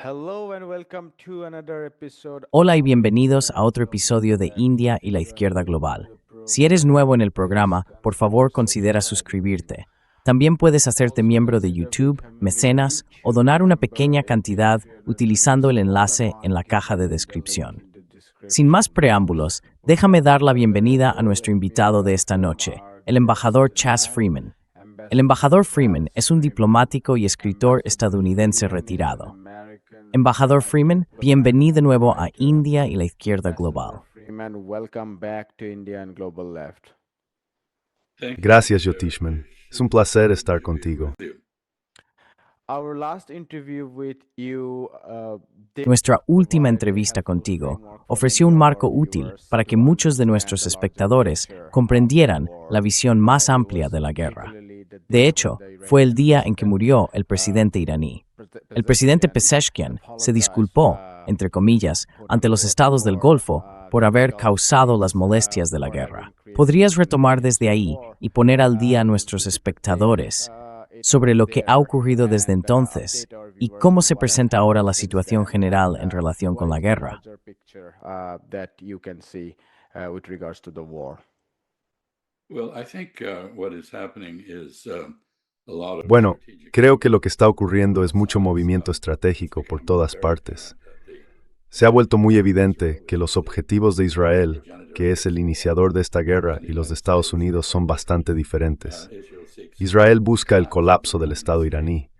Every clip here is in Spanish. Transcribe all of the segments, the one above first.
Hello and welcome to another episode Hola y of bienvenidos India a otro and Global episodio de Left. India y la You are izquierda new to global. the Si eres program, nuevo en el please programa, por favor consider considera suscribirte. subscribing. También puedes hacerte Also miembro de consider YouTube, becoming a mecenas o YouTube donar una member pequeña if you cantidad feel that the utilizando el useful enlace en la content. caja de Click the link descripción. in the Sin más description box. preámbulos, déjame dar la Without further bienvenida a ado, nuestro let me invitado de esta welcome noche, our el guest embajador Chas tonight, Freeman. El Ambassador embajador Freeman Chas es un Freeman. diplomático y escritor Ambassador estadounidense Freeman is an retirado. American Embajador Freeman, diplomat bienvenido de and nuevo a writer. India y la izquierda Ambassador global. Freeman, welcome back to India and Global Left. Gracias, Yotishman. Es un placer estar contigo. Our last interview with you, Nuestra última entrevista contigo ofreció un marco útil para que muchos de nuestros espectadores comprendieran la visión más amplia de la guerra. De hecho, fue el día en que murió el presidente iraní. El presidente Pezeshkian se disculpó, entre comillas, ante los estados del Golfo por haber causado las molestias de la guerra. ¿Podrías retomar desde ahí y poner al día a nuestros espectadores sobre lo que ha ocurrido desde entonces y cómo se presenta ahora la situación general en relación con la guerra? Bueno, creo que lo que está ocurriendo es mucho movimiento estratégico por todas partes. Se ha vuelto muy evidente que los objetivos de Israel, que es el iniciador de esta guerra, y los de Estados Unidos son bastante diferentes. Israel busca el colapso del Estado iraní,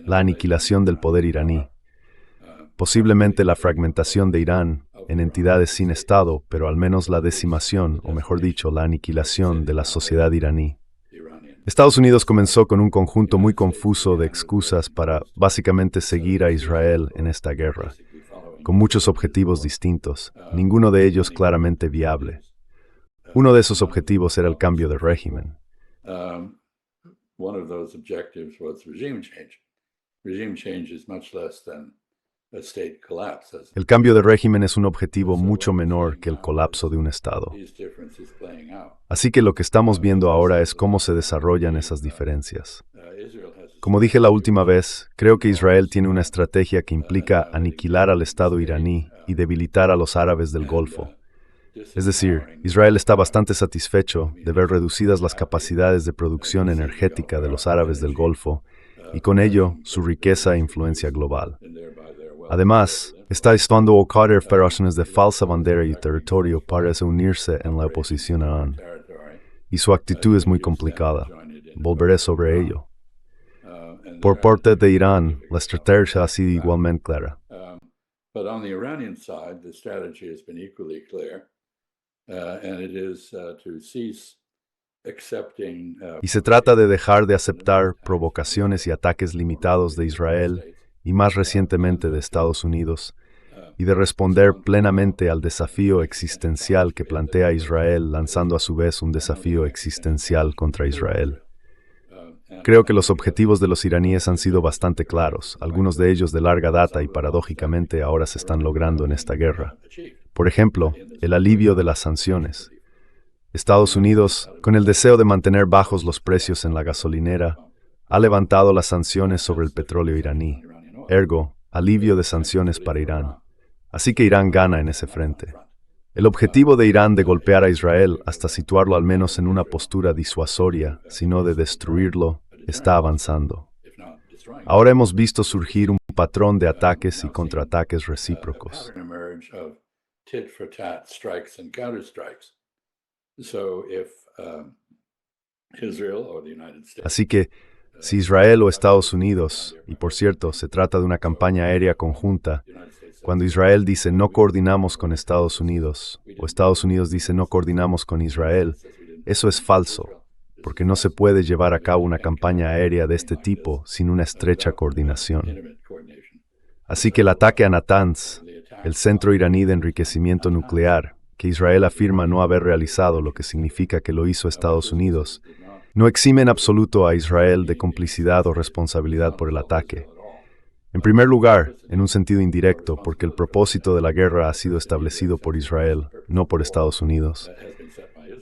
la aniquilación del poder iraní, posiblemente la fragmentación de Irán en entidades sin Estado, pero al menos la decimación, o mejor dicho, la aniquilación de la sociedad iraní. Estados Unidos comenzó con un conjunto muy confuso de excusas para básicamente seguir a Israel en esta guerra, con muchos objetivos distintos, ninguno de ellos claramente viable. Uno de esos objetivos era el cambio de régimen. El cambio de régimen es un objetivo mucho menor que el colapso de un Estado. Así que lo que estamos viendo ahora es cómo se desarrollan esas diferencias. Como dije la última vez, creo que Israel tiene una estrategia que implica aniquilar al Estado iraní y debilitar a los árabes del Golfo. Es decir, Israel está bastante satisfecho de ver reducidas las capacidades de producción energética de los árabes del Golfo y con ello su riqueza e influencia global. Además, está actuando operaciones operaciones de falsa bandera y territorio para unirse en la oposición a Irán. Y su actitud es muy complicada. Volveré sobre ello. Por parte de Irán, la estrategia ha sido igualmente clara. Y se trata de dejar de aceptar provocaciones y ataques limitados de Israel y más recientemente de Estados Unidos, y de responder plenamente al desafío existencial que plantea Israel, lanzando a su vez un desafío existencial contra Israel. Creo que los objetivos de los iraníes han sido bastante claros, algunos de ellos de larga data y paradójicamente ahora se están logrando en esta guerra. Por ejemplo, el alivio de las sanciones. Estados Unidos, con el deseo de mantener bajos los precios en la gasolinera, ha levantado las sanciones sobre el petróleo iraní. Ergo, alivio de sanciones para Irán. Así que Irán gana en ese frente. El objetivo de Irán de golpear a Israel hasta situarlo al menos en una postura disuasoria, sino de destruirlo, está avanzando. Ahora hemos visto surgir un patrón de ataques y contraataques recíprocos. Así que, si Israel o Estados Unidos, y por cierto, se trata de una campaña aérea conjunta, cuando Israel dice no coordinamos con Estados Unidos, o Estados Unidos dice no coordinamos con Israel, eso es falso, porque no se puede llevar a cabo una campaña aérea de este tipo sin una estrecha coordinación. Así que el ataque a Natanz, el centro iraní de enriquecimiento nuclear, que Israel afirma no haber realizado, lo que significa que lo hizo Estados Unidos, no exime en absoluto a Israel de complicidad o responsabilidad por el ataque. En primer lugar, en un sentido indirecto, porque el propósito de la guerra ha sido establecido por Israel, no por Estados Unidos.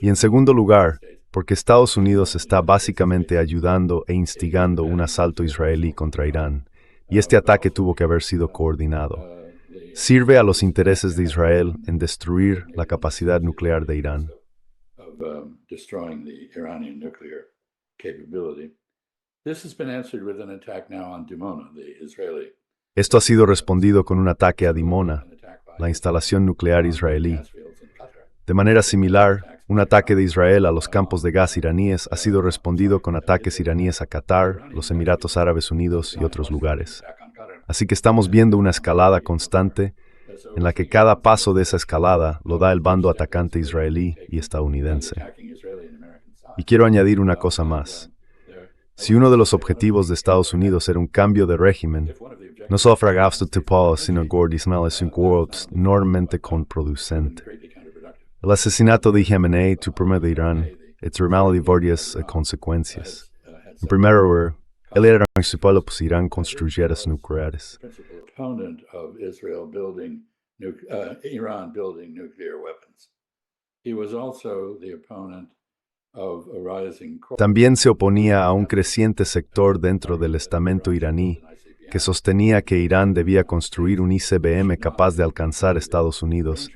Y en segundo lugar, porque Estados Unidos está básicamente ayudando e instigando un asalto israelí contra Irán, y este ataque tuvo que haber sido coordinado. Sirve a los intereses de Israel en destruir la capacidad nuclear de Irán. Esto ha sido respondido con un ataque a Dimona, la instalación nuclear israelí. De manera similar, un ataque de Israel a los campos de gas iraníes ha sido respondido con ataques iraníes a Qatar, los Emiratos Árabes Unidos y otros lugares. Así que estamos viendo una escalada constante en la que cada paso de esa escalada lo da el bando atacante israelí y estadounidense. Y quiero añadir una cosa más. Si uno de los objetivos de Estados Unidos era un cambio de régimen, no sofra sino es un world enormemente contraproducente. El asesinato de Jamenei tu primer de Irán, extremadamente varias consecuencias. En primer lugar, él era principal pues Irán construyeras nucleares. Iran building nuclear weapons. He was also the opponent of a rising. También se oponía a un creciente sector dentro del estamento iraní que sostenía que Irán debía construir un ICBM capaz de alcanzar Estados Unidos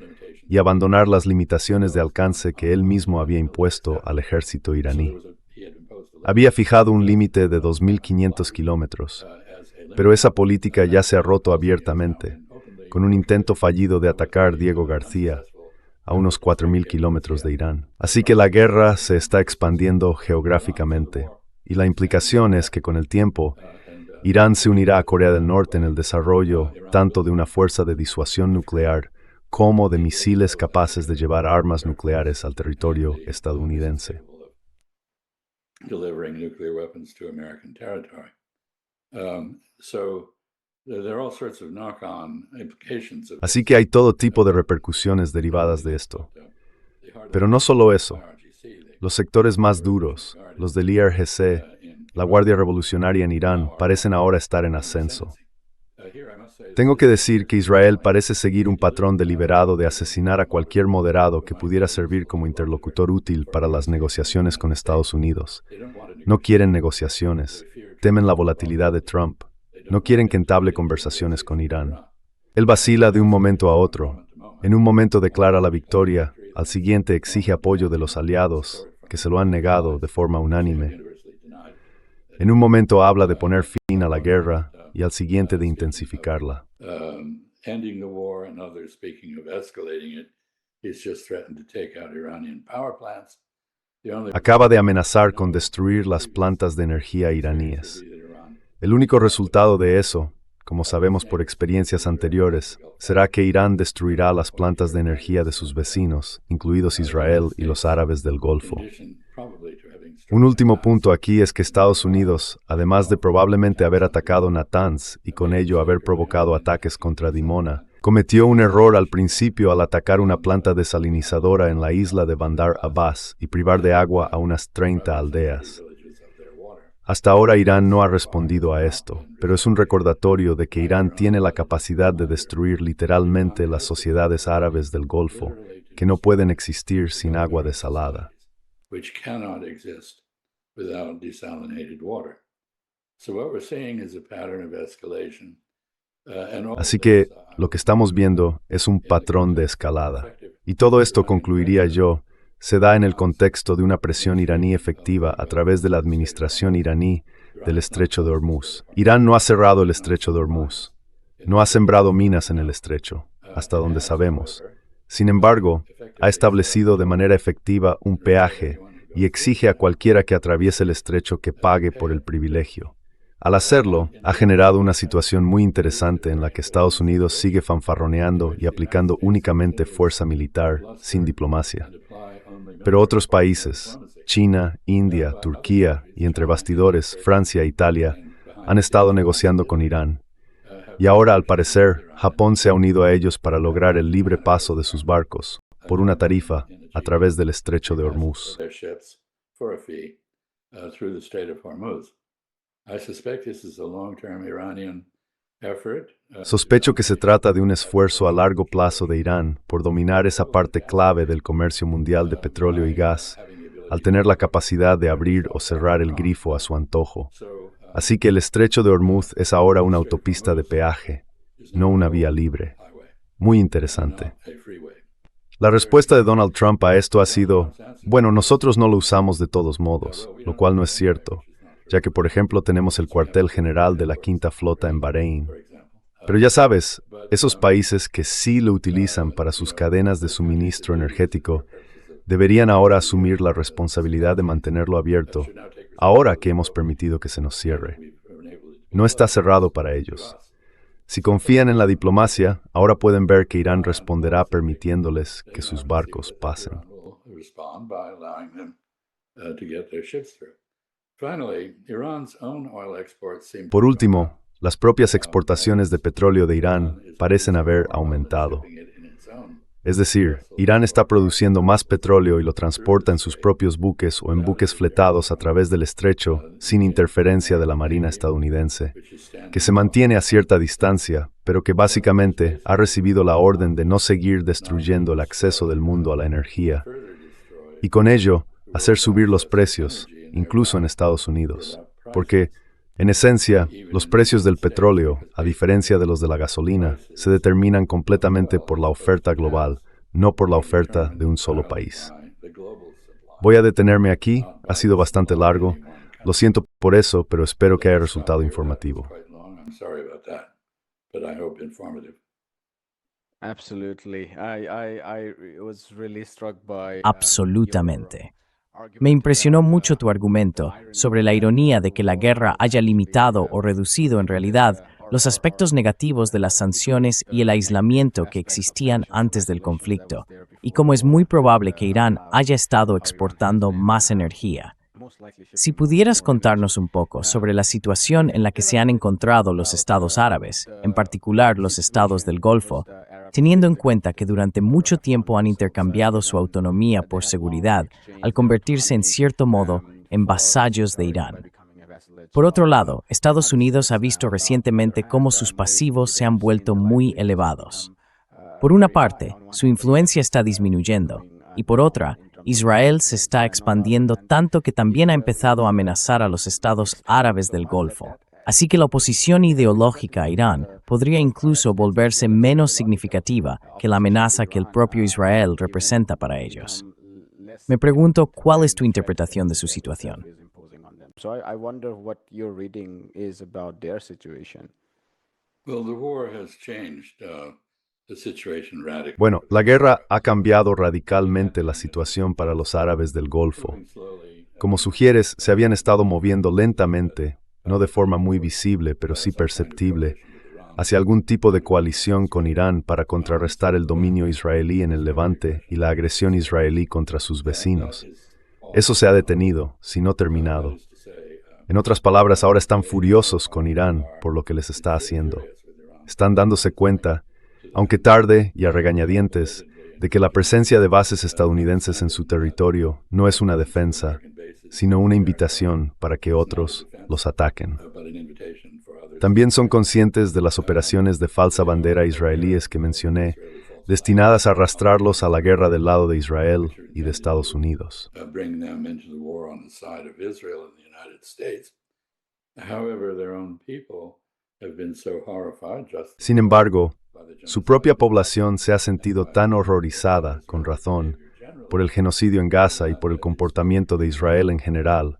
y abandonar las limitaciones de alcance que él mismo había impuesto al ejército iraní. Había fijado un límite de 2.500 kilómetros, pero esa política ya se ha roto abiertamente, con un intento fallido de atacar Diego García, a unos 4.000 kilómetros de Irán. Así que la guerra se está expandiendo geográficamente, y la implicación es que con el tiempo, Irán se unirá a Corea del Norte en el desarrollo tanto de una fuerza de disuasión nuclear como de misiles capaces de llevar armas nucleares al territorio estadounidense. Así que hay todo tipo de repercusiones derivadas de esto. Pero no solo eso. Los sectores más duros, los del IRGC, la Guardia Revolucionaria en Irán, parecen ahora estar en ascenso. Tengo que decir que Israel parece seguir un patrón deliberado de asesinar a cualquier moderado que pudiera servir como interlocutor útil para las negociaciones con Estados Unidos. No quieren negociaciones, temen la volatilidad de Trump. No quieren que entable conversaciones con Irán. Él vacila de un momento a otro. En un momento declara la victoria, al siguiente exige apoyo de los aliados, que se lo han negado de forma unánime. En un momento habla de poner fin a la guerra y al siguiente de intensificarla. Acaba de amenazar con destruir las plantas de energía iraníes. El único resultado de eso, como sabemos por experiencias anteriores, será que Irán destruirá las plantas de energía de sus vecinos, incluidos Israel y los árabes del Golfo. Un último punto aquí es que Estados Unidos, además de probablemente haber atacado Natanz y con ello haber provocado ataques contra Dimona, cometió un error al principio al atacar una planta desalinizadora en la isla de Bandar Abbas y privar de agua a unas 30 aldeas. Hasta ahora Irán no ha respondido a esto, pero es un recordatorio de que Irán tiene la capacidad de destruir literalmente las sociedades árabes del Golfo, que no pueden existir sin agua desalada. Así que lo que estamos viendo es un patrón de escalada. Y todo esto, concluiría yo, se da en el contexto de una presión iraní efectiva a través de la administración iraní del Estrecho de Hormuz. Irán no ha cerrado el Estrecho de Hormuz, no ha sembrado minas en el estrecho, hasta donde sabemos. Sin embargo, ha establecido de manera efectiva un peaje y exige a cualquiera que atraviese el estrecho que pague por el privilegio. Al hacerlo, ha generado una situación muy interesante en la que Estados Unidos sigue fanfarroneando y aplicando únicamente fuerza militar, sin diplomacia. Pero otros países, China, India, Turquía y entre bastidores, Francia e Italia, han estado negociando con Irán. Y ahora, al parecer, Japón se ha unido a ellos para lograr el libre paso de sus barcos, por una tarifa, a través del Estrecho de Hormuz. Sospecho que se trata de un esfuerzo a largo plazo de Irán por dominar esa parte clave del comercio mundial de petróleo y gas, al tener la capacidad de abrir o cerrar el grifo a su antojo, Así que el estrecho de Hormuz es ahora una autopista de peaje, no una vía libre. Muy interesante. La respuesta de Donald Trump a esto ha sido, bueno, nosotros no lo usamos de todos modos, lo cual no es cierto, ya que, por ejemplo, tenemos el cuartel general de la Quinta Flota en Bahrein. Pero ya sabes, esos países que sí lo utilizan para sus cadenas de suministro energético deberían ahora asumir la responsabilidad de mantenerlo abierto, ahora que hemos permitido que se nos cierre. No está cerrado para ellos. Si confían en la diplomacia, ahora pueden ver que Irán responderá permitiéndoles que sus barcos pasen. Por último, las propias exportaciones de petróleo de Irán parecen haber aumentado. Es decir, Irán está produciendo más petróleo y lo transporta en sus propios buques o en buques fletados a través del estrecho sin interferencia de la Marina estadounidense, que se mantiene a cierta distancia, pero que básicamente ha recibido la orden de no seguir destruyendo el acceso del mundo a la energía, y con ello hacer subir los precios, incluso en Estados Unidos, porque, en esencia, los precios del petróleo, a diferencia de los de la gasolina, se determinan completamente por la oferta global, no por la oferta de un solo país. Voy a detenerme aquí, ha sido bastante largo. Lo siento por eso, pero espero que haya resultado informativo. Absolutamente. Me impresionó mucho tu argumento sobre la ironía de que la guerra haya limitado o reducido en realidad los aspectos negativos de las sanciones y el aislamiento que existían antes del conflicto, y cómo es muy probable que Irán haya estado exportando más energía. Si pudieras contarnos un poco sobre la situación en la que se han encontrado los estados árabes, en particular los estados del Golfo, teniendo en cuenta que durante mucho tiempo han intercambiado su autonomía por seguridad, al convertirse en cierto modo en vasallos de Irán. Por otro lado, Estados Unidos ha visto recientemente cómo sus pasivos se han vuelto muy elevados. Por una parte, su influencia está disminuyendo, y por otra, Israel se está expandiendo tanto que también ha empezado a amenazar a los estados árabes del Golfo. Así que la oposición ideológica a Irán podría incluso volverse menos significativa que la amenaza que el propio Israel representa para ellos. Me pregunto, ¿cuál es tu interpretación de su situación? Bueno, la guerra ha cambiado radicalmente la situación para los árabes del Golfo. Como sugieres, se habían estado moviendo lentamente, no de forma muy visible, pero sí perceptible, hacia algún tipo de coalición con Irán para contrarrestar el dominio israelí en el Levante y la agresión israelí contra sus vecinos. Eso se ha detenido, si no terminado. En otras palabras, ahora están furiosos con Irán por lo que les está haciendo. Están dándose cuenta, aunque tarde y a regañadientes, de que la presencia de bases estadounidenses en su territorio no es una defensa, sino una invitación para que otros los ataquen. También son conscientes de las operaciones de falsa bandera israelíes que mencioné, destinadas a arrastrarlos a la guerra del lado de Israel y de Estados Unidos. Sin embargo, su propia población se ha sentido tan horrorizada, con razón, por el genocidio en Gaza y por el comportamiento de Israel en general,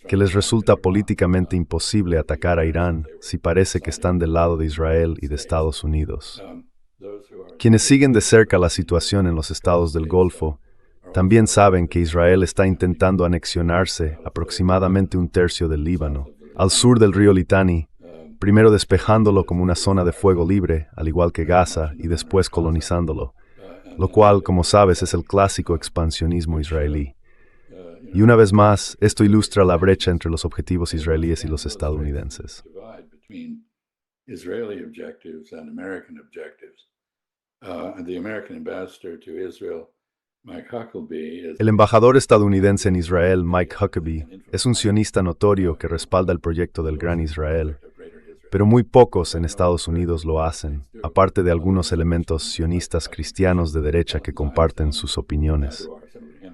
que les resulta políticamente imposible atacar a Irán si parece que están del lado de Israel y de Estados Unidos. Quienes siguen de cerca la situación en los estados del Golfo también saben que Israel está intentando anexionarse aproximadamente un tercio del Líbano, al sur del río Litani, primero despejándolo como una zona de fuego libre, al igual que Gaza, y después colonizándolo, lo cual, como sabes, es el clásico expansionismo israelí. Y una vez más, esto ilustra la brecha entre los objetivos israelíes y los estadounidenses. El embajador estadounidense en Israel, Mike Huckabee, es un sionista notorio que respalda el proyecto del Gran Israel, pero muy pocos en Estados Unidos lo hacen, aparte de algunos elementos sionistas cristianos de derecha que comparten sus opiniones.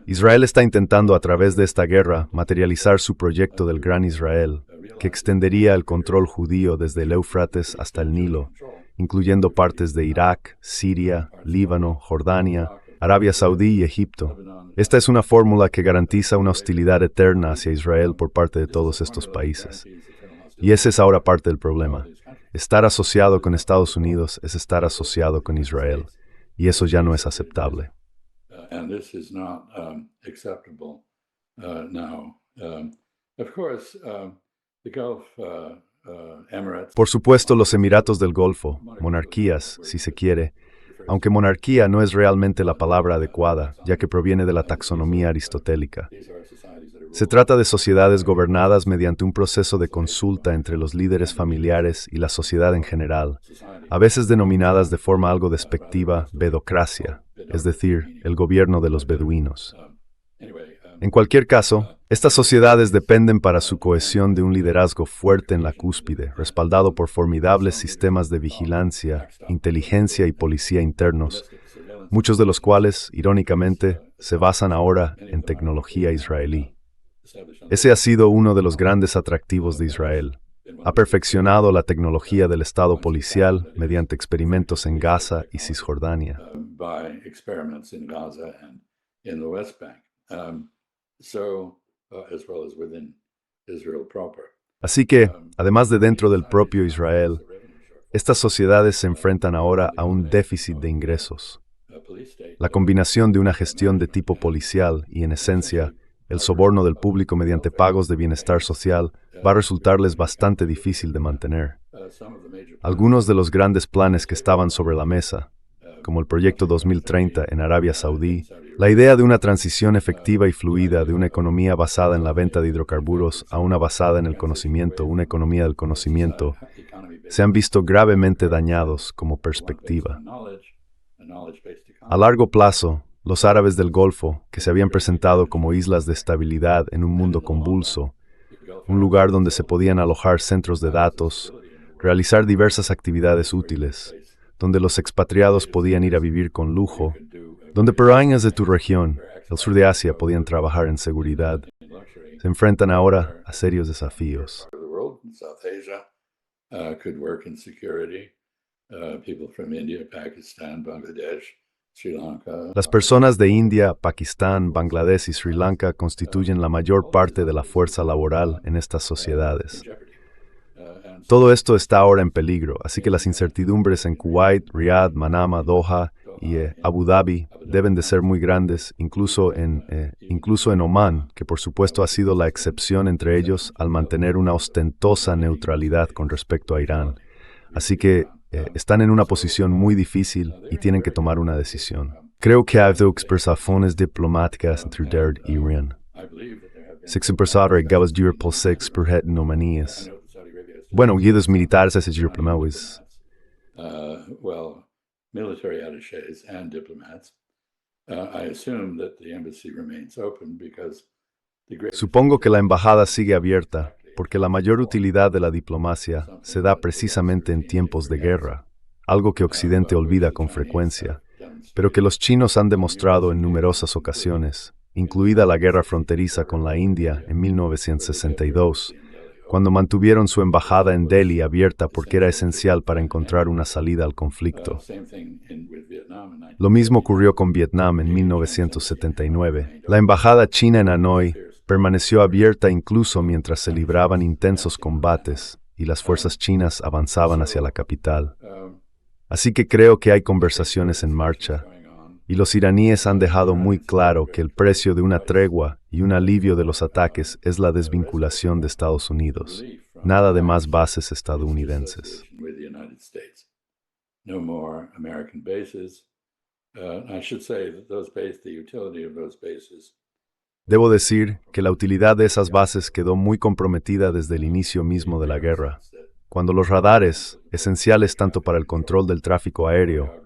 Israel está intentando a través de esta guerra materializar su proyecto del Gran Israel, que extendería el control judío desde el Éufrates hasta el Nilo, incluyendo partes de Irak, Siria, Líbano, Jordania, Arabia Saudí y Egipto. Esta es una fórmula que garantiza una hostilidad eterna hacia Israel por parte de todos estos países. Y ese es ahora parte del problema. Estar asociado con Estados Unidos es estar asociado con Israel, y eso ya no es aceptable. And this is not acceptable now. Of course, the Gulf Emirates. Por supuesto, los Emiratos del Golfo, monarquías, si se quiere, aunque monarquía no es realmente la palabra adecuada, ya que proviene de la taxonomía aristotélica. Se trata de sociedades gobernadas mediante un proceso de consulta entre los líderes familiares y la sociedad en general, a veces denominadas de forma algo despectiva bedocracia, es decir, el gobierno de los beduinos. En cualquier caso, estas sociedades dependen para su cohesión de un liderazgo fuerte en la cúspide, respaldado por formidables sistemas de vigilancia, inteligencia y policía internos, muchos de los cuales, irónicamente, se basan ahora en tecnología israelí. Ese ha sido uno de los grandes atractivos de Israel. Ha perfeccionado la tecnología del Estado policial mediante experimentos en Gaza y Cisjordania. By experiments in Gaza and in the West Bank, as well as within Israel proper. Así que, además de dentro del propio Israel, estas sociedades se enfrentan ahora a un déficit de ingresos. La combinación de una gestión de tipo policial y, en esencia, el soborno del público mediante pagos de bienestar social va a resultarles bastante difícil de mantener. Algunos de los grandes planes que estaban sobre la mesa, como el Proyecto 2030 en Arabia Saudí, la idea de una transición efectiva y fluida de una economía basada en la venta de hidrocarburos a una basada en el conocimiento, una economía del conocimiento, se han visto gravemente dañados como perspectiva. A largo plazo, los árabes del Golfo, que se habían presentado como islas de estabilidad en un mundo convulso, un lugar donde se podían alojar centros de datos, realizar diversas actividades útiles, donde los expatriados podían ir a vivir con lujo, donde peruanos de tu región, el sur de Asia, podían trabajar en seguridad, se enfrentan ahora a serios desafíos. Las personas de India, Pakistán, Bangladesh y Sri Lanka constituyen la mayor parte de la fuerza laboral en estas sociedades. Todo esto está ahora en peligro, así que las incertidumbres en Kuwait, Riyadh, Manama, Doha y Abu Dhabi deben de ser muy grandes, incluso en Omán, que por supuesto ha sido la excepción entre ellos al mantener una ostentosa neutralidad con respecto a Irán. Así que están en una posición muy difícil y tienen que tomar una decisión. Creo que ha habido conversaciones diplomáticas entre Derd y Irán. Se expresaron gabas por sex per het nomanías. Bueno, guías militares es el problema. Well, military attachés and diplomats. I assume that the embassy remains open because Supongo que la embajada sigue abierta, porque la mayor utilidad de la diplomacia se da precisamente en tiempos de guerra, algo que Occidente olvida con frecuencia, pero que los chinos han demostrado en numerosas ocasiones, incluida la guerra fronteriza con la India en 1962, cuando mantuvieron su embajada en Delhi abierta porque era esencial para encontrar una salida al conflicto. Lo mismo ocurrió con Vietnam en 1979. La embajada china en Hanoi permaneció abierta incluso mientras se libraban intensos combates y las fuerzas chinas avanzaban hacia la capital. Así que creo que hay conversaciones en marcha, y los iraníes han dejado muy claro que el precio de una tregua y un alivio de los ataques es la desvinculación de Estados Unidos. Nada de más bases estadounidenses. No more American bases. I should say that those bases, the utility of those bases. Debo decir que la utilidad de esas bases quedó muy comprometida desde el inicio mismo de la guerra, cuando los radares, esenciales tanto para el control del tráfico aéreo,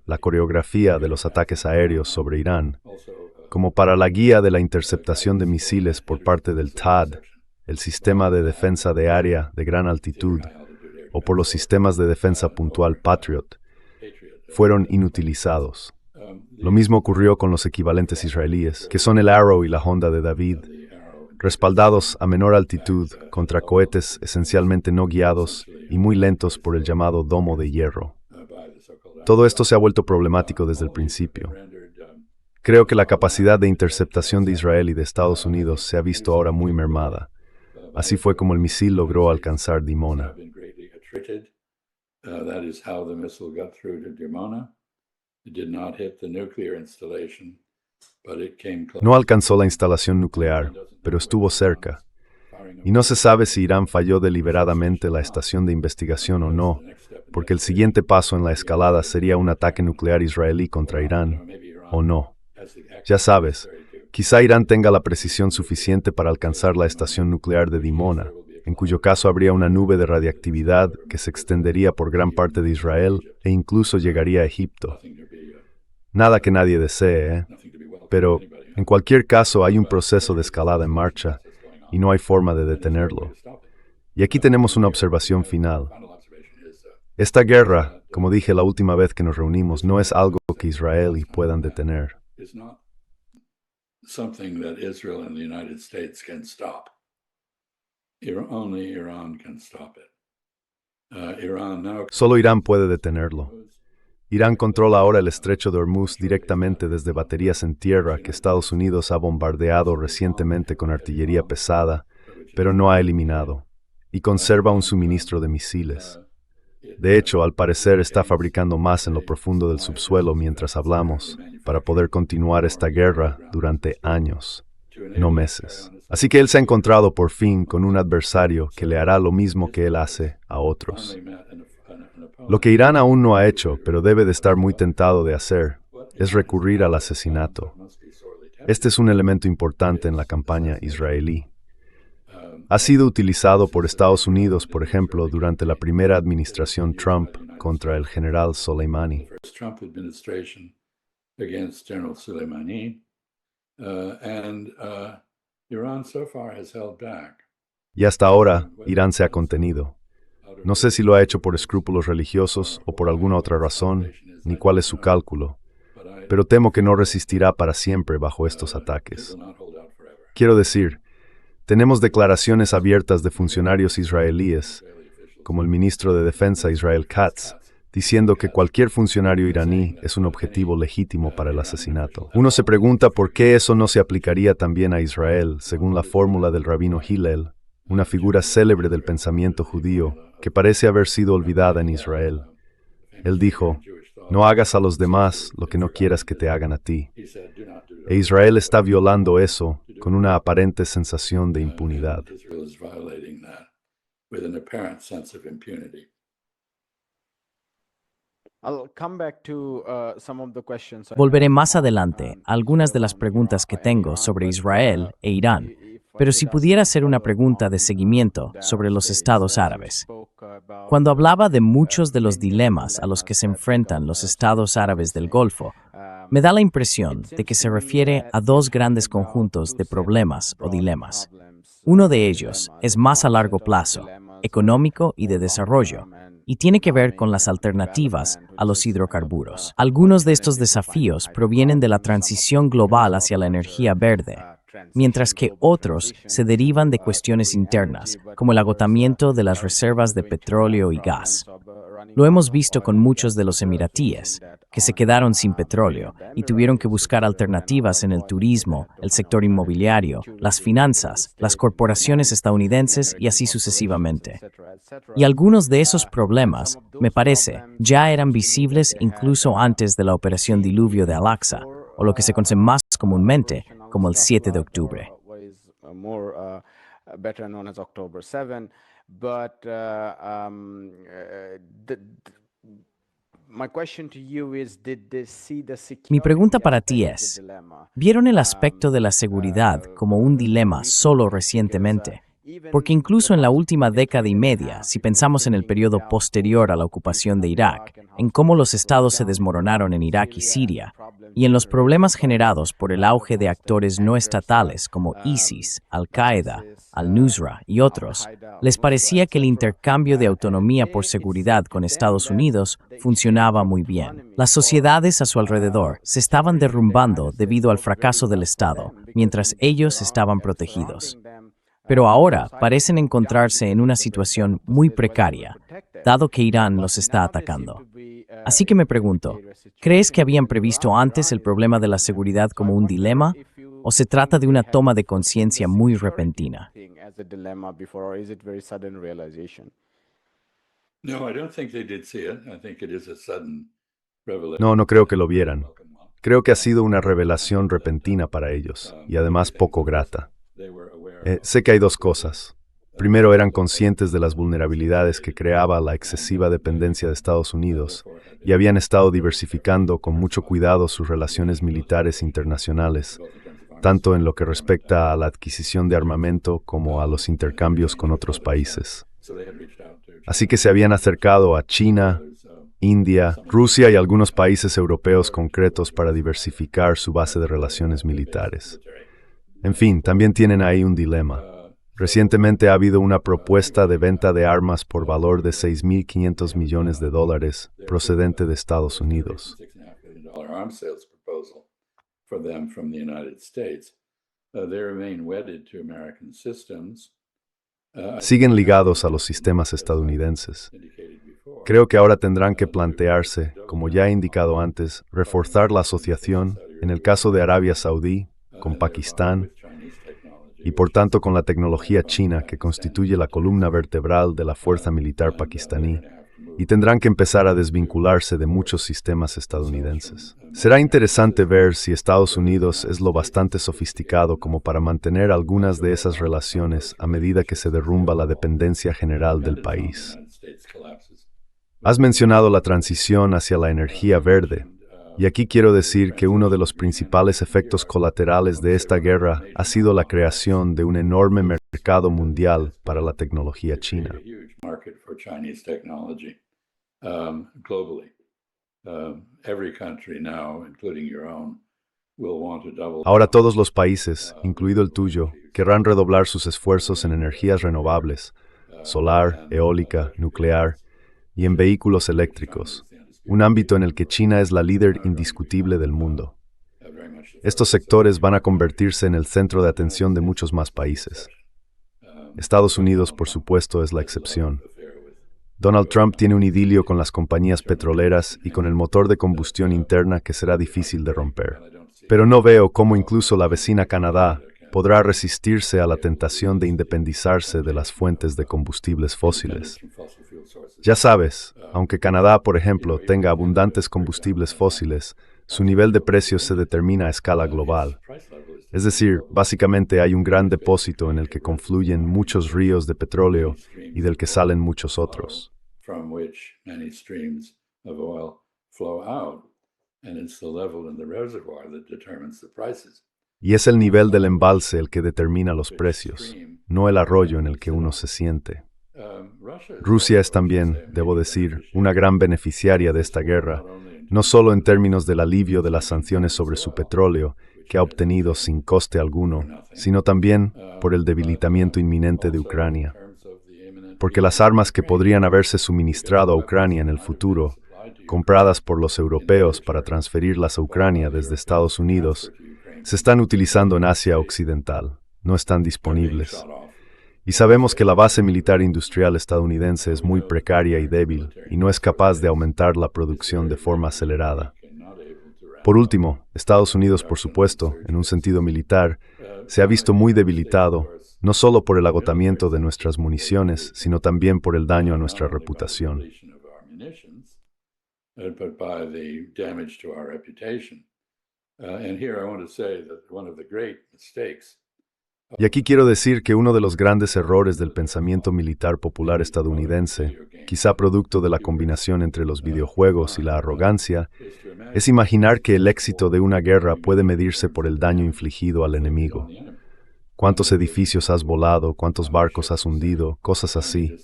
la coreografía de los ataques aéreos sobre Irán, como para la guía de la interceptación de misiles por parte del THAAD, el sistema de defensa de área de gran altitud, o por los sistemas de defensa puntual Patriot, fueron inutilizados. Lo mismo ocurrió con los equivalentes israelíes, que son el Arrow y la Honda de David, respaldados a menor altitud contra cohetes esencialmente no guiados y muy lentos por el llamado domo de hierro. Todo esto se ha vuelto problemático desde el principio. Creo que la capacidad de interceptación de Israel y de Estados Unidos se ha visto ahora muy mermada. Así fue como el misil logró alcanzar Dimona. No alcanzó la instalación nuclear, pero estuvo cerca. Y no se sabe si Irán falló deliberadamente la estación de investigación o no, porque el siguiente paso en la escalada sería un ataque nuclear israelí contra Irán, o no. Ya sabes, quizá Irán tenga la precisión suficiente para alcanzar la estación nuclear de Dimona, en cuyo caso habría una nube de radiactividad que se extendería por gran parte de Israel e incluso llegaría a Egipto. Nada que nadie desee, ¿eh? Pero, en cualquier caso, hay un proceso de escalada en marcha y no hay forma de detenerlo. Y aquí tenemos una observación final. Esta guerra, como dije la última vez que nos reunimos, no es algo que Israel y puedan detener. Something that Israel and the United States can stop. Only Iran can stop it. Iran now... Solo Irán puede detenerlo. Irán controla ahora el estrecho de Hormuz directamente desde baterías en tierra que Estados Unidos ha bombardeado recientemente con artillería pesada, pero no ha eliminado, y conserva un suministro de misiles. De hecho, al parecer está fabricando más en lo profundo del subsuelo mientras hablamos, para poder continuar esta guerra durante años, no meses. Así que él se ha encontrado por fin con un adversario que le hará lo mismo que él hace a otros. Lo que Irán aún no ha hecho, pero debe de estar muy tentado de hacer, es recurrir al asesinato. Este es un elemento importante en la campaña israelí. Ha sido utilizado por Estados Unidos, por ejemplo, durante la primera administración Trump contra el general Soleimani. Y hasta ahora, Irán se ha contenido. No sé si lo ha hecho por escrúpulos religiosos o por alguna otra razón, ni cuál es su cálculo, pero temo que no resistirá para siempre bajo estos ataques. Quiero decir, tenemos declaraciones abiertas de funcionarios israelíes, como el ministro de Defensa Israel Katz, diciendo que cualquier funcionario iraní es un objetivo legítimo para el asesinato. Uno se pregunta por qué eso no se aplicaría también a Israel, según la fórmula del rabino Hillel, una figura célebre del pensamiento judío que parece haber sido olvidada en Israel. Él dijo, no hagas a los demás lo que no quieras que te hagan a ti. E Israel está violando eso con una aparente sensación de impunidad. Volveré más adelante a algunas de las preguntas que tengo sobre Israel e Irán, pero si pudiera hacer una pregunta de seguimiento sobre los estados árabes. Cuando hablaba de muchos de los dilemas a los que se enfrentan los estados árabes del Golfo, me da la impresión de que se refiere a dos grandes conjuntos de problemas o dilemas. Uno de ellos es más a largo plazo, económico y de desarrollo, y tiene que ver con las alternativas a los hidrocarburos. Algunos de estos desafíos provienen de la transición global hacia la energía verde, mientras que otros se derivan de cuestiones internas, como el agotamiento de las reservas de petróleo y gas. Lo hemos visto con muchos de los emiratíes, que se quedaron sin petróleo y tuvieron que buscar alternativas en el turismo, el sector inmobiliario, las finanzas, las corporaciones estadounidenses y así sucesivamente. Y algunos de esos problemas, me parece, ya eran visibles incluso antes de la operación Diluvio de Al-Aqsa, o lo que se conoce más comúnmente como el 7 de octubre. Mi pregunta para ti es, ¿vieron el aspecto de la seguridad como un dilema solo recientemente? Porque incluso en la última década y media, si pensamos en el periodo posterior a la ocupación de Irak, en cómo los estados se desmoronaron en Irak y Siria, y en los problemas generados por el auge de actores no estatales como ISIS, Al-Qaeda, Al-Nusra y otros, les parecía que el intercambio de autonomía por seguridad con Estados Unidos funcionaba muy bien. Las sociedades a su alrededor se estaban derrumbando debido al fracaso del Estado, mientras ellos estaban protegidos. Pero ahora parecen encontrarse en una situación muy precaria, dado que Irán los está atacando. Así que me pregunto, ¿crees que habían previsto antes el problema de la seguridad como un dilema? ¿O se trata de una toma de conciencia muy repentina? No, no creo que lo vieran. Creo que ha sido una revelación repentina para ellos, y además poco grata. Sé que hay dos cosas. Primero, eran conscientes de las vulnerabilidades que creaba la excesiva dependencia de Estados Unidos y habían estado diversificando con mucho cuidado sus relaciones militares internacionales, tanto en lo que respecta a la adquisición de armamento como a los intercambios con otros países. Así que se habían acercado a China, India, Rusia y algunos países europeos concretos para diversificar su base de relaciones militares. En fin, también tienen ahí un dilema. Recientemente ha habido una propuesta de venta de armas por valor de $6.500 millones procedente de Estados Unidos. Siguen ligados a los sistemas estadounidenses. Creo que ahora tendrán que plantearse, como ya he indicado antes, reforzar la asociación, en el caso de Arabia Saudí, con Pakistán, y por tanto con la tecnología china que constituye la columna vertebral de la fuerza militar pakistaní, y tendrán que empezar a desvincularse de muchos sistemas estadounidenses. Será interesante ver si Estados Unidos es lo bastante sofisticado como para mantener algunas de esas relaciones a medida que se derrumba la dependencia general del país. Has mencionado la transición hacia la energía verde. Y aquí quiero decir que uno de los principales efectos colaterales de esta guerra ha sido la creación de un enorme mercado mundial para la tecnología china. Ahora todos los países, incluido el tuyo, querrán redoblar sus esfuerzos en energías renovables, solar, eólica, nuclear y en vehículos eléctricos, un ámbito en el que China es la líder indiscutible del mundo. Estos sectores van a convertirse en el centro de atención de muchos más países. Estados Unidos, por supuesto, es la excepción. Donald Trump tiene un idilio con las compañías petroleras y con el motor de combustión interna que será difícil de romper. Pero no veo cómo incluso la vecina Canadá podrá resistirse a la tentación de independizarse de las fuentes de combustibles fósiles. Ya sabes, aunque Canadá, por ejemplo, tenga abundantes combustibles fósiles, su nivel de precios se determina a escala global. Es decir, básicamente hay un gran depósito en el que confluyen muchos ríos de petróleo y del que salen muchos otros. Y es el nivel del embalse el que determina los precios, no el arroyo en el que uno se siente. Rusia es también, debo decir, una gran beneficiaria de esta guerra, no solo en términos del alivio de las sanciones sobre su petróleo, que ha obtenido sin coste alguno, sino también por el debilitamiento inminente de Ucrania. Porque las armas que podrían haberse suministrado a Ucrania en el futuro, compradas por los europeos para transferirlas a Ucrania desde Estados Unidos, se están utilizando en Asia Occidental, no están disponibles. Y sabemos que la base militar industrial estadounidense es muy precaria y débil, y no es capaz de aumentar la producción de forma acelerada. Por último, Estados Unidos, por supuesto, en un sentido militar, se ha visto muy debilitado, no solo por el agotamiento de nuestras municiones, sino también por el daño a nuestra reputación. Y aquí quiero decir que uno de los grandes errores del pensamiento militar popular estadounidense, quizá producto de la combinación entre los videojuegos y la arrogancia, es imaginar que el éxito de una guerra puede medirse por el daño infligido al enemigo. ¿Cuántos edificios has volado? ¿Cuántos barcos has hundido? Cosas así.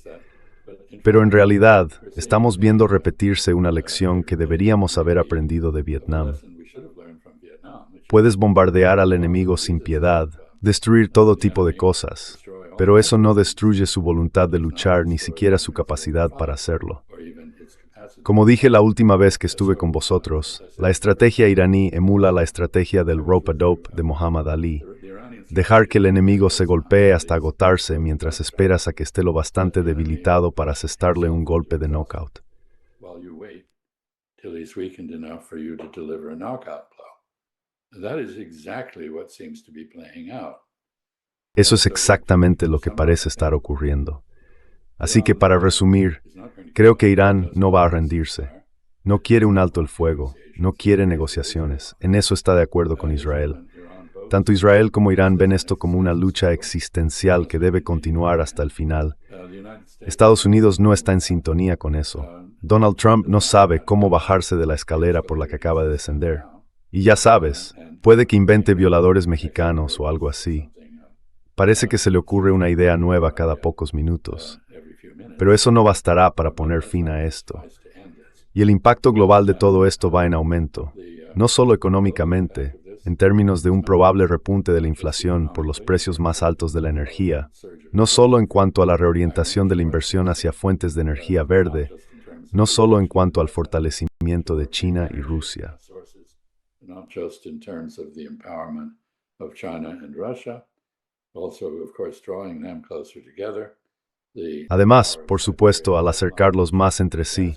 Pero en realidad, estamos viendo repetirse una lección que deberíamos haber aprendido de Vietnam. Puedes bombardear al enemigo sin piedad, destruir todo tipo de cosas, pero eso no destruye su voluntad de luchar ni siquiera su capacidad para hacerlo. Como dije la última vez que estuve con vosotros, la estrategia iraní emula la estrategia del rope-a-dope de Muhammad Ali. Dejar que el enemigo se golpee hasta agotarse mientras esperas a que esté lo bastante debilitado para asestarle un golpe de knockout. Eso es exactamente lo que parece estar ocurriendo. Así que para resumir, creo que Irán no va a rendirse. No quiere un alto el fuego, no quiere negociaciones. En eso está de acuerdo con Israel. Tanto Israel como Irán ven esto como una lucha existencial que debe continuar hasta el final. Estados Unidos no está en sintonía con eso. Donald Trump no sabe cómo bajarse de la escalera por la que acaba de descender. Y ya sabes, puede que invente violadores mexicanos o algo así. Parece que se le ocurre una idea nueva cada pocos minutos. Pero eso no bastará para poner fin a esto. Y el impacto global de todo esto va en aumento, no solo económicamente, en términos de un probable repunte de la inflación por los precios más altos de la energía, no solo en cuanto a la reorientación de la inversión hacia fuentes de energía verde, no solo en cuanto al fortalecimiento de China y Rusia. Además, por supuesto, al acercarlos más entre sí,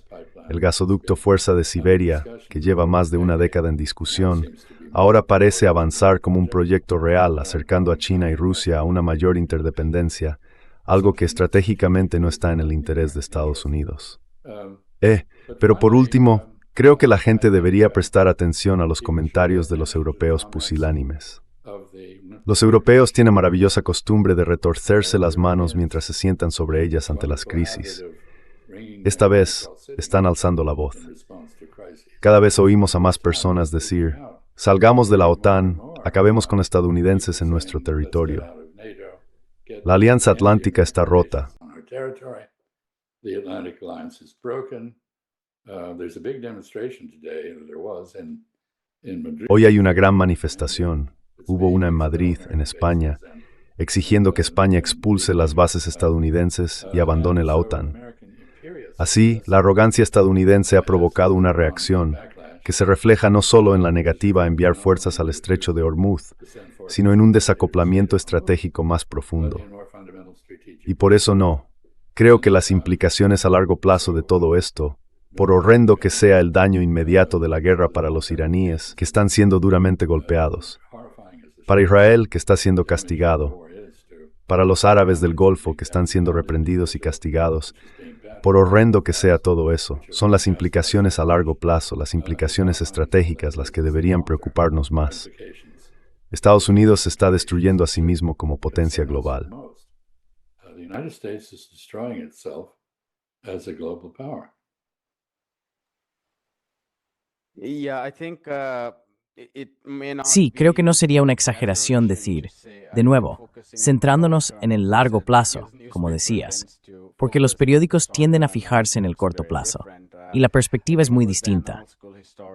el gasoducto Fuerza de Siberia, que lleva más de una década en discusión, ahora parece avanzar como un proyecto real, acercando a China y Rusia a una mayor interdependencia, algo que estratégicamente no está en el interés de Estados Unidos. Pero por último, creo que la gente debería prestar atención a los comentarios de los europeos pusilánimes. Los europeos tienen maravillosa costumbre de retorcerse las manos mientras se sientan sobre ellas ante las crisis. Esta vez, están alzando la voz. Cada vez oímos a más personas decir, salgamos de la OTAN, acabemos con estadounidenses en nuestro territorio. La Alianza Atlántica está rota. Hoy hay una gran manifestación. Hubo una en Madrid, en España, exigiendo que España expulse las bases estadounidenses y abandone la OTAN. Así, la arrogancia estadounidense ha provocado una reacción que se refleja no solo en la negativa a enviar fuerzas al estrecho de Hormuz, sino en un desacoplamiento estratégico más profundo. Y por eso creo que las implicaciones a largo plazo de todo esto, por horrendo que sea el daño inmediato de la guerra para los iraníes, que están siendo duramente golpeados, para Israel, que está siendo castigado, para los árabes del Golfo, que están siendo reprendidos y castigados, por horrendo que sea todo eso, son las implicaciones a largo plazo, las implicaciones estratégicas las que deberían preocuparnos más. Estados Unidos se está destruyendo a sí mismo como potencia global. Sí, creo que no sería una exageración decir, de nuevo, centrándonos en el largo plazo, como decías, porque los periódicos tienden a fijarse en el corto plazo, y la perspectiva es muy distinta.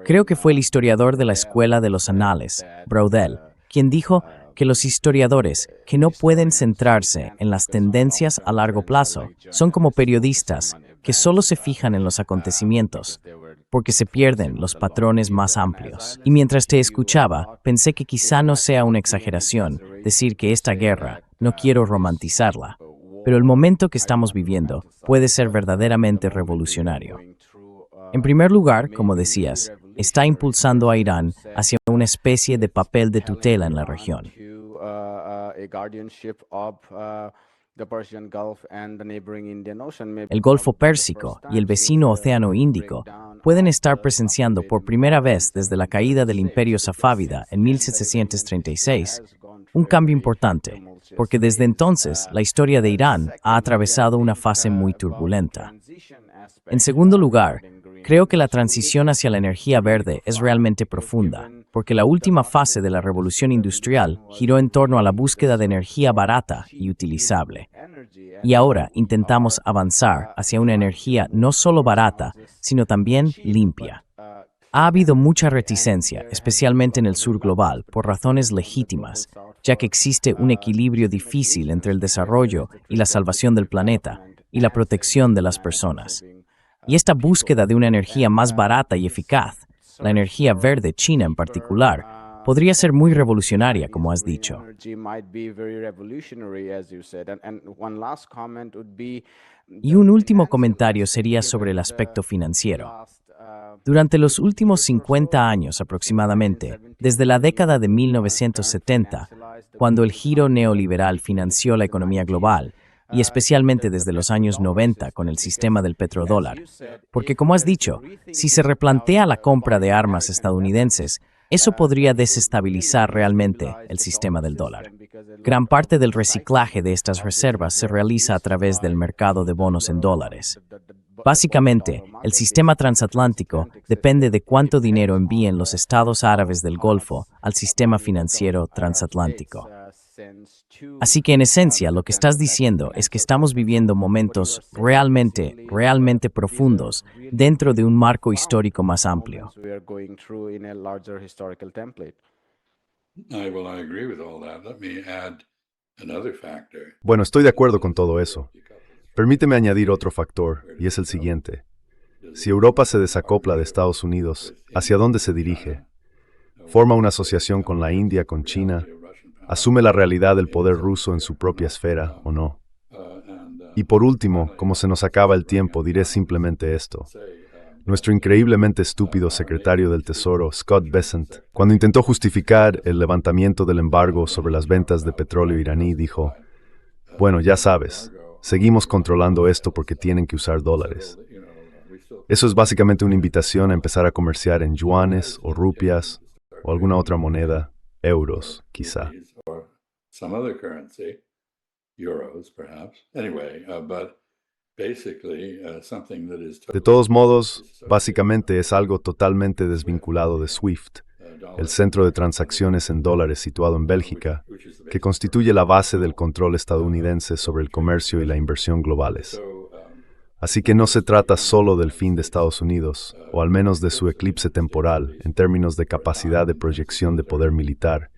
Creo que fue el historiador de la Escuela de los Anales, Braudel, quien dijo que los historiadores que no pueden centrarse en las tendencias a largo plazo son como periodistas que solo se fijan en los acontecimientos, porque se pierden los patrones más amplios. Y mientras te escuchaba, pensé que quizá no sea una exageración decir que esta guerra, no quiero romantizarla, pero el momento que estamos viviendo puede ser verdaderamente revolucionario. En primer lugar, como decías, está impulsando a Irán hacia una especie de papel de tutela en la región. El Golfo Pérsico y el vecino Océano Índico pueden estar presenciando por primera vez desde la caída del Imperio Safávida en 1736 un cambio importante, porque desde entonces la historia de Irán ha atravesado una fase muy turbulenta. En segundo lugar, creo que la transición hacia la energía verde es realmente profunda, porque la última fase de la revolución industrial giró en torno a la búsqueda de energía barata y utilizable. Y ahora intentamos avanzar hacia una energía no solo barata, sino también limpia. Ha habido mucha reticencia, especialmente en el sur global, por razones legítimas, ya que existe un equilibrio difícil entre el desarrollo y la salvación del planeta y la protección de las personas. Y esta búsqueda de una energía más barata y eficaz, la energía verde china en particular, podría ser muy revolucionaria, como has dicho. Y un último comentario sería sobre el aspecto financiero. Durante los últimos 50 años aproximadamente, desde la década de 1970, cuando el giro neoliberal financió la economía global, y especialmente desde los años 90 con el sistema del petrodólar, porque como has dicho, si se replantea la compra de armas estadounidenses, eso podría desestabilizar realmente el sistema del dólar. Gran parte del reciclaje de estas reservas se realiza a través del mercado de bonos en dólares. Básicamente, el sistema transatlántico depende de cuánto dinero envíen los estados árabes del Golfo al sistema financiero transatlántico. Así que en esencia lo que estás diciendo es que estamos viviendo momentos realmente profundos dentro de un marco histórico más amplio. Bueno, estoy de acuerdo con todo eso. Permíteme añadir otro factor, y es el siguiente. Si Europa se desacopla de Estados Unidos, ¿hacia dónde se dirige? ¿Forma una asociación con la India, con China? ¿Asume la realidad del poder ruso en su propia esfera o no? Y por último, como se nos acaba el tiempo, diré simplemente esto. Nuestro increíblemente estúpido secretario del Tesoro, Scott Bessent, cuando intentó justificar el levantamiento del embargo sobre las ventas de petróleo iraní, dijo, bueno, ya sabes, seguimos controlando esto porque tienen que usar dólares. Eso es básicamente una invitación a empezar a comerciar en yuanes o rupias o alguna otra moneda, euros, quizá. De todos modos, básicamente es algo totalmente desvinculado de SWIFT, el centro de transacciones en dólares situado en Bélgica, que constituye la base del control estadounidense sobre el comercio y la inversión globales. Así que no se trata solo del fin de Estados Unidos, o al menos de su eclipse temporal, en términos de capacidad de proyección de poder militar.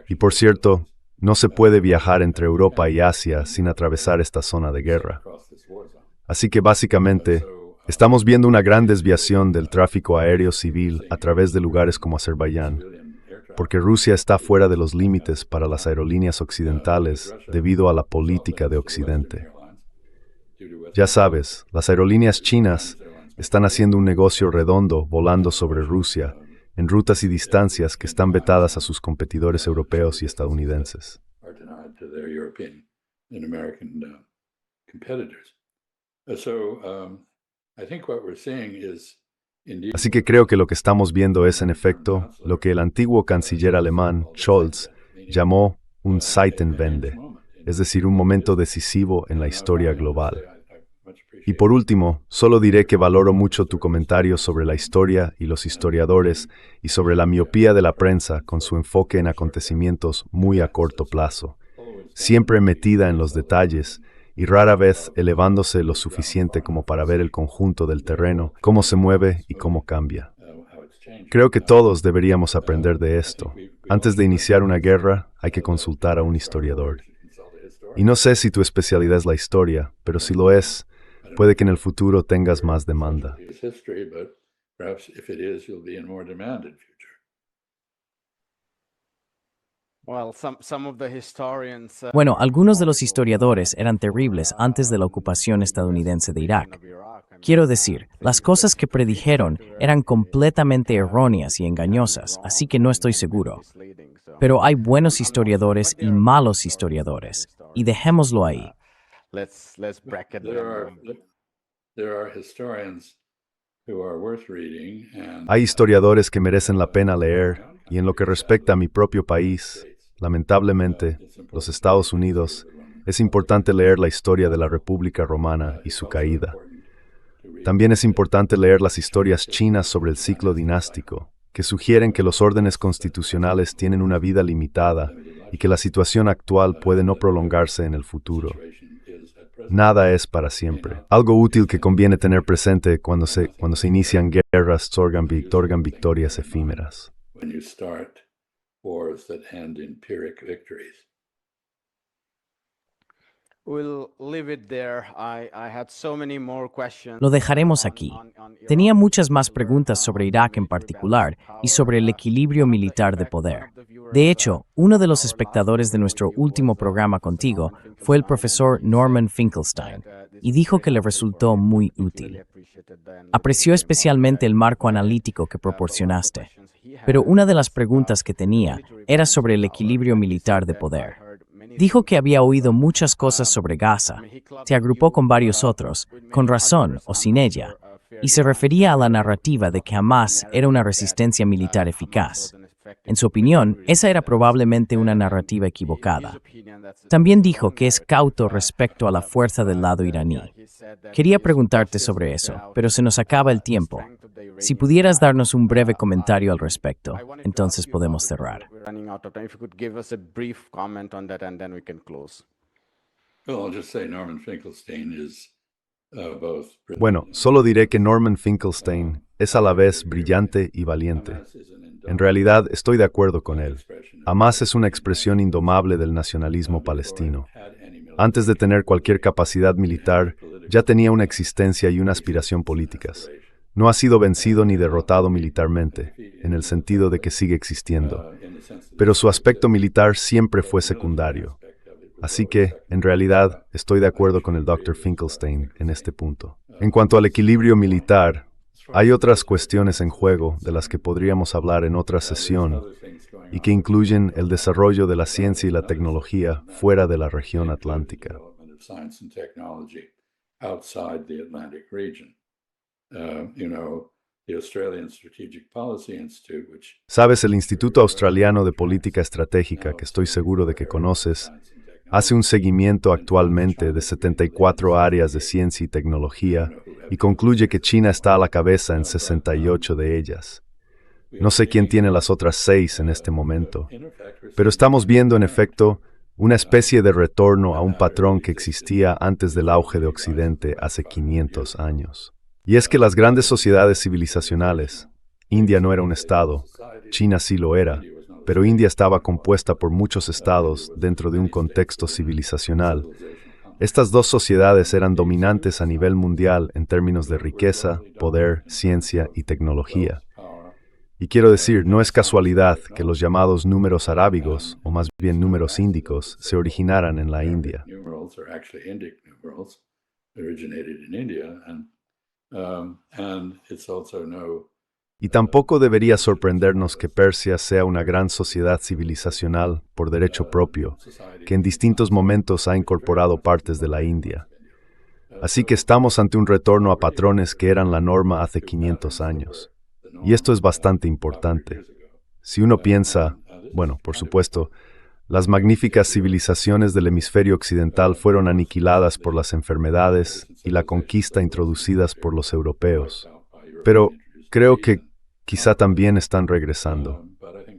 Y por cierto, no se puede viajar entre Europa y Asia sin atravesar esta zona de guerra. Así que básicamente, estamos viendo una gran desviación del tráfico aéreo civil a través de lugares como Azerbaiyán, porque Rusia está fuera de los límites para las aerolíneas occidentales debido a la política de Occidente. Ya sabes, las aerolíneas chinas están haciendo un negocio redondo volando sobre Rusia en rutas y distancias que están vetadas a sus competidores europeos y estadounidenses. Así que creo que lo que estamos viendo es, en efecto, lo que el antiguo canciller alemán, Scholz, llamó un Zeitenwende, es decir, un momento decisivo en la historia global. Y por último, solo diré que valoro mucho tu comentario sobre la historia y los historiadores y sobre la miopía de la prensa con su enfoque en acontecimientos muy a corto plazo, siempre metida en los detalles y rara vez elevándose lo suficiente como para ver el conjunto del terreno, cómo se mueve y cómo cambia. Creo que todos deberíamos aprender de esto. Antes de iniciar una guerra, hay que consultar a un historiador. Y no sé si tu especialidad es la historia, pero si lo es, puede que en el futuro tengas más demanda. Bueno, algunos de los historiadores eran terribles antes de la ocupación estadounidense de Irak. Quiero decir, las cosas que predijeron eran completamente erróneas y engañosas, así que no estoy seguro. Pero hay buenos historiadores y malos historiadores, y dejémoslo ahí. Hay historiadores que merecen la pena leer, y en lo que respecta a mi propio país, lamentablemente, los Estados Unidos, es importante leer la historia de la República Romana y su caída. También es importante leer las historias chinas sobre el ciclo dinástico, que sugieren que los órdenes constitucionales tienen una vida limitada y que la situación actual puede no prolongarse en el futuro. Nada es para siempre. Algo útil que conviene tener presente cuando se inician guerras otorgan victorias efímeras. When you start wars that end in Pyrrhic victories. We'll leave it there. I had so many more questions. Lo dejaremos aquí. Tenía muchas más preguntas sobre Irak en particular y sobre el equilibrio militar de poder. De hecho, uno de los espectadores de nuestro último programa contigo fue el profesor Norman Finkelstein y dijo que le resultó muy útil. Apreció especialmente el marco analítico que proporcionaste, pero una de las preguntas que tenía era sobre el equilibrio militar de poder. Dijo que había oído muchas cosas sobre Gaza, se agrupó con varios otros, con razón o sin ella, y se refería a la narrativa de que Hamas era una resistencia militar eficaz. En su opinión, esa era probablemente una narrativa equivocada. También dijo que es cauto respecto a la fuerza del lado iraní. Quería preguntarte sobre eso, pero se nos acaba el tiempo. Si pudieras darnos un breve comentario al respecto, entonces podemos cerrar. Well, I'll just say Norman Finkelstein is both. Bueno, solo diré que Norman Finkelstein es a la vez brillante y valiente. En realidad, estoy de acuerdo con él. Hamas es una expresión indomable del nacionalismo palestino. Antes de tener cualquier capacidad militar, ya tenía una existencia y una aspiración políticas. No ha sido vencido ni derrotado militarmente, en el sentido de que sigue existiendo. Pero su aspecto militar siempre fue secundario. Así que, en realidad, estoy de acuerdo con el Dr. Finkelstein en este punto. En cuanto al equilibrio militar, hay otras cuestiones en juego de las que podríamos hablar en otra sesión y que incluyen el desarrollo de la ciencia y la tecnología fuera de la región atlántica. Sabes, el Instituto Australiano de Política Estratégica, que estoy seguro de que conoces, hace un seguimiento actualmente de 74 áreas de ciencia y tecnología y concluye que China está a la cabeza en 68 de ellas. No sé quién tiene las otras 6 en este momento, pero estamos viendo en efecto una especie de retorno a un patrón que existía antes del auge de Occidente hace 500 años. Y es que las grandes sociedades civilizacionales, India no era un estado, China sí lo era, pero India estaba compuesta por muchos estados dentro de un contexto civilizacional. Estas dos sociedades eran dominantes a nivel mundial en términos de riqueza, poder, ciencia y tecnología. Y quiero decir, no es casualidad que los llamados números arábigos, o más bien números índicos, se originaran en la India. Y tampoco debería sorprendernos que Persia sea una gran sociedad civilizacional por derecho propio, que en distintos momentos ha incorporado partes de la India. Así que estamos ante un retorno a patrones que eran la norma hace 500 años. Y esto es bastante importante. Si uno piensa, bueno, por supuesto, las magníficas civilizaciones del hemisferio occidental fueron aniquiladas por las enfermedades y la conquista introducidas por los europeos. Pero creo que quizá también están regresando,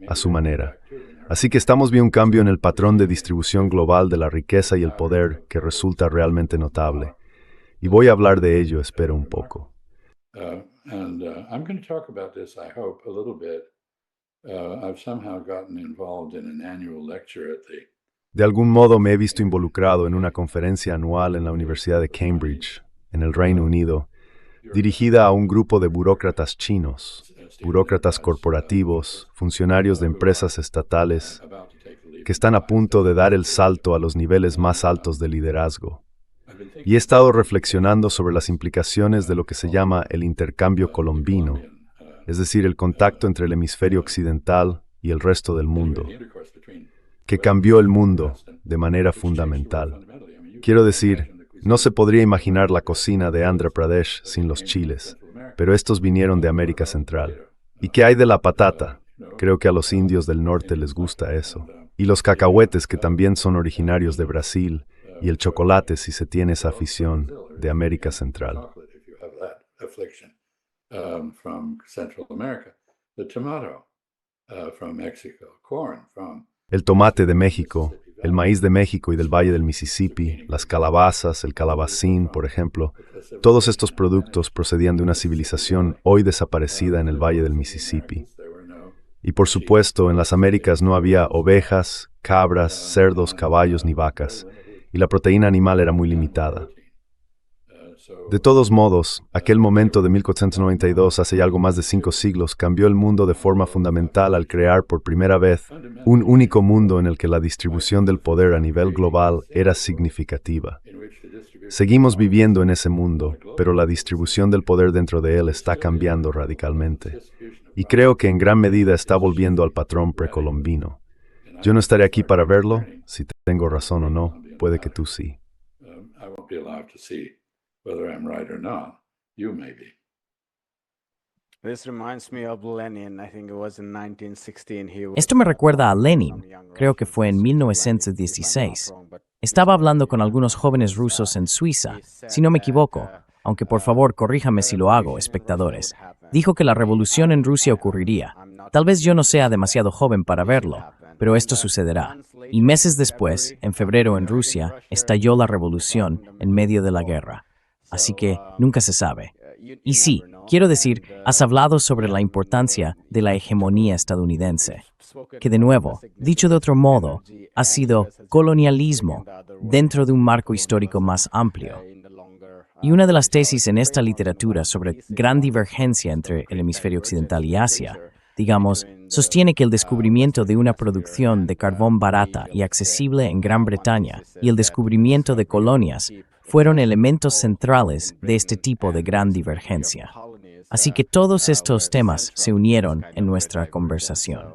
a su manera. Así que estamos viendo un cambio en el patrón de distribución global de la riqueza y el poder que resulta realmente notable. Y voy a hablar de ello, espero un poco. I'm going to talk about this, I hope, a little bit. I've somehow gotten involved in an annual lecture at the... De algún modo me he visto involucrado en una conferencia anual en la Universidad de Cambridge, en el Reino Unido, dirigida a un grupo de burócratas chinos, burócratas corporativos, funcionarios de empresas estatales, que están a punto de dar el salto a los niveles más altos de liderazgo. Y he estado reflexionando sobre las implicaciones de lo que se llama el intercambio colombino, es decir, el contacto entre el hemisferio occidental y el resto del mundo, que cambió el mundo de manera fundamental. Quiero decir, no se podría imaginar la cocina de Andhra Pradesh sin los chiles, pero estos vinieron de América Central. ¿Y qué hay de la patata? Creo que a los indios del norte les gusta eso. Y los cacahuetes, que también son originarios de Brasil, y el chocolate, si se tiene esa afición, de América Central. El tomate de México, El maíz de México y del Valle del Mississippi, las calabazas, el calabacín, por ejemplo, todos estos productos procedían de una civilización hoy desaparecida en el Valle del Mississippi. Y por supuesto, en las Américas no había ovejas, cabras, cerdos, caballos ni vacas, y la proteína animal era muy limitada. De todos modos, aquel momento de 1492, hace ya algo más de 5 siglos, cambió el mundo de forma fundamental al crear por primera vez un único mundo en el que la distribución del poder a nivel global era significativa. Seguimos viviendo en ese mundo, pero la distribución del poder dentro de él está cambiando radicalmente. Y creo que en gran medida está volviendo al patrón precolombino. Yo no estaré aquí para verlo, si tengo razón o no, puede que tú sí. Whether I'm right or not, you may be. This reminds me of Lenin. I think it was in 1916. Esto me recuerda a Lenin, creo que fue en 1916. Estaba hablando con algunos jóvenes rusos en Suiza, si no me equivoco, aunque por favor corríjame si lo hago, espectadores. Dijo que la revolución en Rusia ocurriría. Tal vez yo no sea demasiado joven para verlo, pero esto sucederá. Y meses después, en febrero en Rusia, estalló la revolución en medio de la guerra. Así que nunca se sabe. Y sí, quiero decir, has hablado sobre la importancia de la hegemonía estadounidense, que de nuevo, dicho de otro modo, ha sido colonialismo dentro de un marco histórico más amplio. Y una de las tesis en esta literatura sobre gran divergencia entre el hemisferio occidental y Asia, digamos, sostiene que el descubrimiento de una producción de carbón barata y accesible en Gran Bretaña y el descubrimiento de colonias fueron elementos centrales de este tipo de gran divergencia. Así que todos estos temas se unieron en nuestra conversación.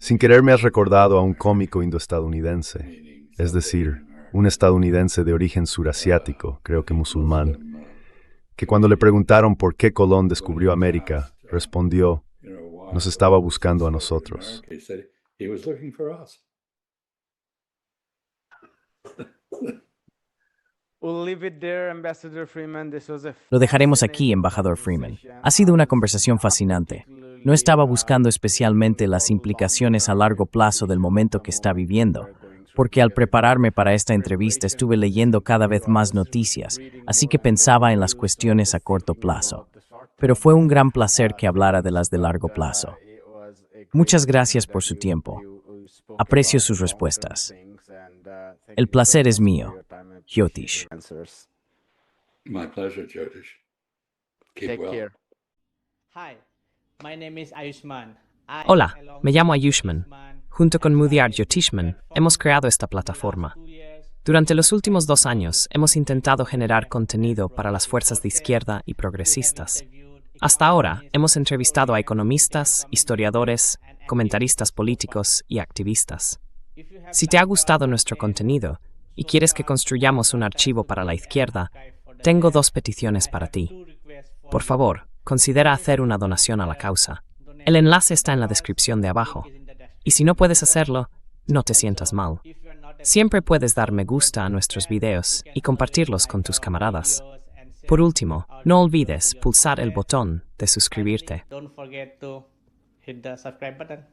Sin querer me has recordado a un cómico indoestadounidense, es decir, un estadounidense de origen surasiático, creo que musulmán, que cuando le preguntaron por qué Colón descubrió América, respondió, nos estaba buscando a nosotros. He was looking for us. Lo dejaremos aquí, embajador Freeman. Ha sido una conversación fascinante. No estaba buscando especialmente las implicaciones a largo plazo del momento que está viviendo, porque al prepararme para esta entrevista estuve leyendo cada vez más noticias, así que pensaba en las cuestiones a corto plazo. Pero fue un gran placer que hablara de las de largo plazo. Muchas gracias por su tiempo. Aprecio sus respuestas. El placer es mío, Jyotish. My pleasure, Jyotish. Keep well. Hola, me llamo Ayushman. Junto con Mudiyar Jyotishman, hemos creado esta plataforma. Durante los últimos 2 años, hemos intentado generar contenido para las fuerzas de izquierda y progresistas. Hasta ahora, hemos entrevistado a economistas, historiadores, comentaristas políticos y activistas. Si te ha gustado nuestro contenido y quieres que construyamos un archivo para la izquierda, tengo 2 peticiones para ti. Por favor, considera hacer una donación a la causa. El enlace está en la descripción de abajo. Y si no puedes hacerlo, no te sientas mal. Siempre puedes dar me gusta a nuestros videos y compartirlos con tus camaradas. Por último, no olvides pulsar el botón de suscribirte. Don't forget to hit the subscribe button.